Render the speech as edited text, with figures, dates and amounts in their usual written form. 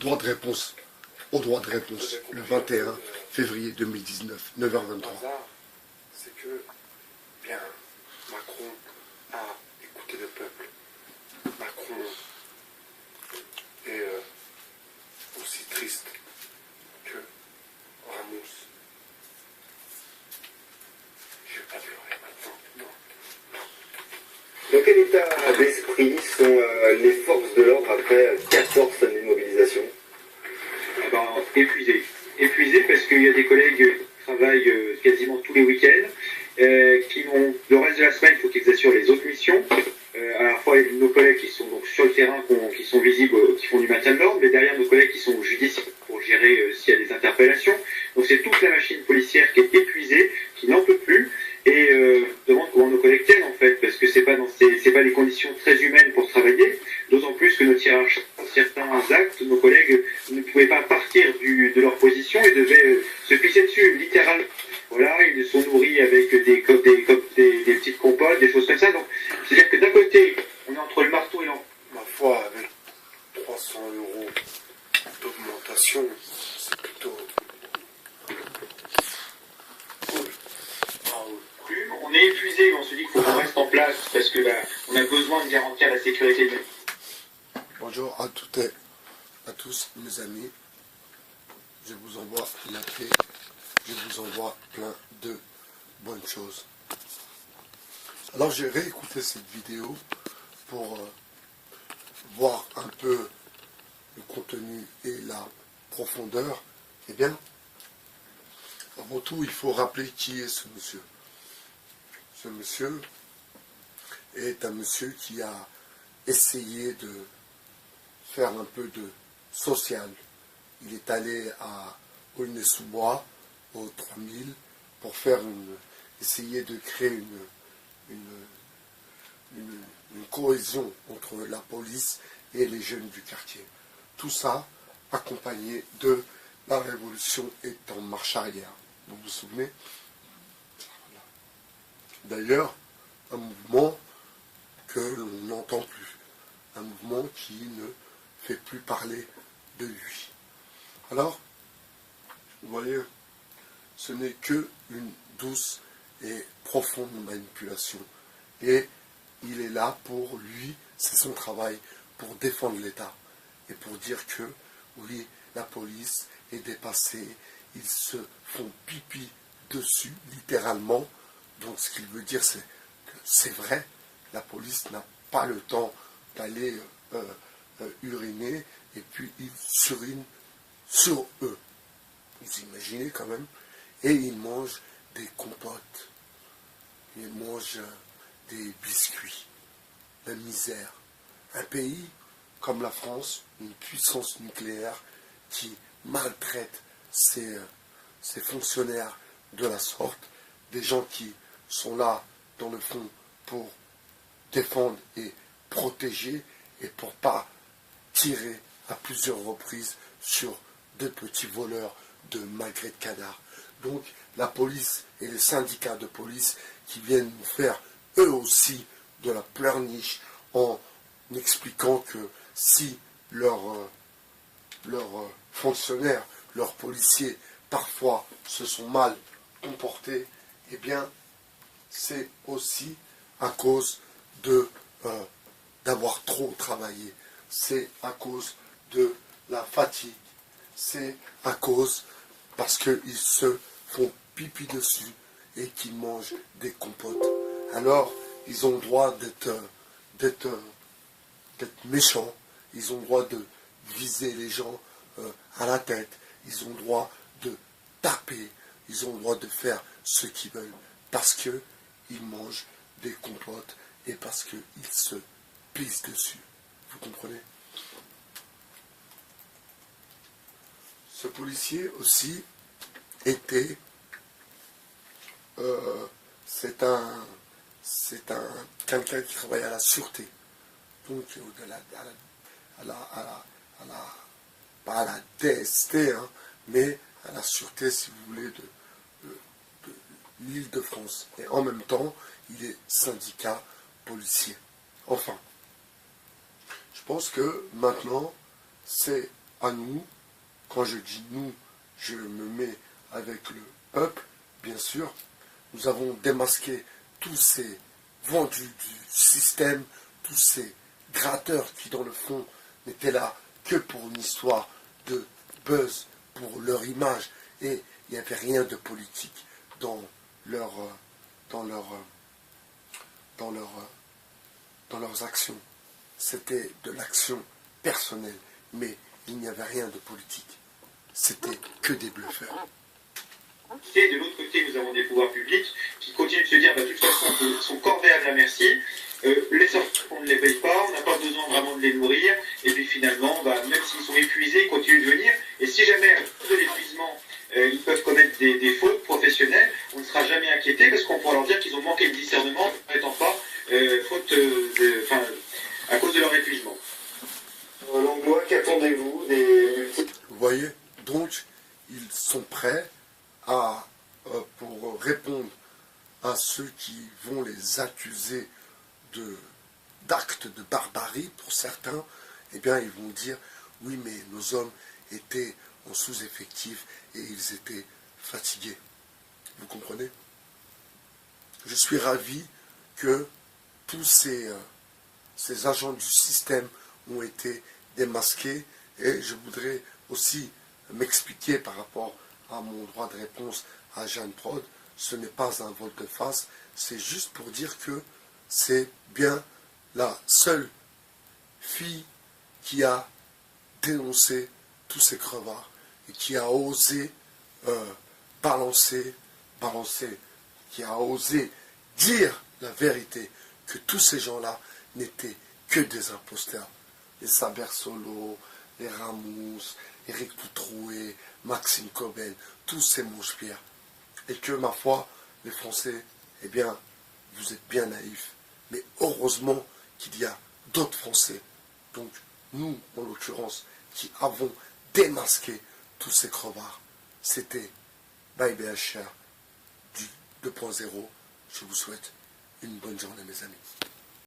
droit de réponse, au droit de réponse, le 21 février 2019, 9h23. C'est que, bien, Macron a écouté le peuple. Macron est aussi triste que Ramos. Je vais pas pleurer maintenant, non. Dans quel état d'esprit sont les forces de l'ordre après 14 semaines de mobilisation? Épuisés. Épuisés parce qu'il y a des collègues qui travaillent quasiment tous les week-ends, qui n'ont le reste de la semaine, il faut qu'ils assurent les autres missions. À la fois nos collègues qui sont donc sur le terrain, qui sont visibles, qui font du maintien de l'ordre, mais derrière nos collègues qui sont judiciaires pour gérer s'il y a des interpellations. Donc c'est toute la machine policière qui est épuisée, qui n'en peut plus, et demande comment nos collègues tiennent en fait, parce que c'est pas les conditions très humaines pour travailler, d'autant plus que nos hiérarchies, certains actes, nos collègues ne pouvaient pas partir de leur position et devaient se pisser dessus, littéralement. Voilà, ils sont nourris avec des petites compotes, des choses comme ça. Donc, c'est-à-dire que d'un côté, on est entre le marteau et l'enclume. Ma foi, avec 300 € d'augmentation, c'est plutôt cool. On est épuisé, on se dit qu'il faut qu'on reste en place parce que on a besoin de garantir la sécurité de. Bonjour à toutes et à tous mes amis, je vous envoie la paix, je vous envoie plein de bonnes choses. Alors j'ai réécouté cette vidéo pour voir un peu le contenu et la profondeur. Eh bien, avant tout, il faut rappeler qui est ce monsieur. Ce monsieur est un monsieur qui a essayé de faire un peu de social. Il est allé à Aulnay-sous-Bois, au 3000, pour essayer de créer une cohésion entre la police et les jeunes du quartier. Tout ça accompagné de la révolution est en marche arrière. Vous vous souvenez? D'ailleurs, un mouvement que l'on n'entend plus. Un mouvement qui ne fait plus parler de lui. Alors, vous voyez, ce n'est que une douce et profonde manipulation. Et il est là pour lui, c'est son travail, pour défendre l'État. Et pour dire que, oui, la police est dépassée, ils se font pipi dessus, littéralement. Donc ce qu'il veut dire, c'est que c'est vrai, la police n'a pas le temps d'aller uriner, et puis ils s'urinent sur eux. Vous imaginez quand même? Et ils mangent des compotes, ils mangent des biscuits. La misère. Un pays comme la France, une puissance nucléaire qui maltraite ses fonctionnaires de la sorte, des gens qui sont là, dans le fond, pour défendre et protéger, et pour pas tirer à plusieurs reprises sur deux petits voleurs de magret de canard. Donc la police et les syndicats de police qui viennent nous faire eux aussi de la pleurniche en expliquant que si leurs fonctionnaires, leurs policiers parfois se sont mal comportés, eh bien c'est aussi à cause d'avoir trop travaillé. C'est à cause de la fatigue. C'est à cause parce qu'ils se font pipi dessus et qu'ils mangent des compotes. Alors, ils ont le droit d'être méchants. Ils ont le droit de viser les gens à la tête. Ils ont le droit de taper. Ils ont le droit de faire ce qu'ils veulent. Parce qu'ils mangent des compotes et parce qu'ils se pissent dessus. Vous comprenez? Ce policier aussi était... c'est quelqu'un qui travaille à la sûreté. Donc, pas à la DST, hein, mais à la sûreté, si vous voulez, de l'Île-de-France. Et en même temps, il est syndicat policier. Enfin, je pense que maintenant, c'est à nous, quand je dis nous, je me mets avec le peuple, bien sûr, nous avons démasqué tous ces vendus du système, tous ces gratteurs qui, dans le fond, n'étaient là que pour une histoire de buzz, pour leur image, et il n'y avait rien de politique dans leurs actions. C'était de l'action personnelle, mais il n'y avait rien de politique. C'était que des bluffeurs. Et de l'autre côté, nous avons des pouvoirs publics qui continuent de se dire, de toute façon, ils sont corvéables à merci. Les sorties, on ne les paye pas, on n'a pas besoin vraiment de les nourrir. Et puis finalement, même s'ils sont épuisés, ils continuent de venir. Et si jamais, à cause de l'épuisement, ils peuvent commettre des fautes professionnelles, on ne sera jamais inquiété parce qu'on pourra leur dire qu'ils ont manqué de discernement, n'étant pas à cause de leur épuisement. Langlois, qu'attendez-vous Vous voyez, donc, ils sont prêts pour répondre à ceux qui vont les accuser d'actes de barbarie, pour certains, eh bien, ils vont dire, oui, mais nos hommes étaient en sous-effectif et ils étaient fatigués. Vous comprenez? Je suis ravi que tous ces agents du système ont été démasqués, et je voudrais aussi m'expliquer par rapport à mon droit de réponse à Jeanne Prod. Ce n'est pas un volte-face, c'est juste pour dire que c'est bien la seule fille qui a dénoncé tous ces crevards et qui a osé balancer, qui a osé dire la vérité, que tous ces gens-là n'étaient que des imposteurs. Les Saber Solo, les Ramous, Éric Poutroué, Maxime Coben, tous ces mouche-pierres. Et que, ma foi, les Français, eh bien, vous êtes bien naïfs. Mais heureusement qu'il y a d'autres Français, donc nous, en l'occurrence, qui avons démasqué tous ces crevards. C'était Bye BHR du 2.0. Je vous souhaite une bonne journée, mes amis.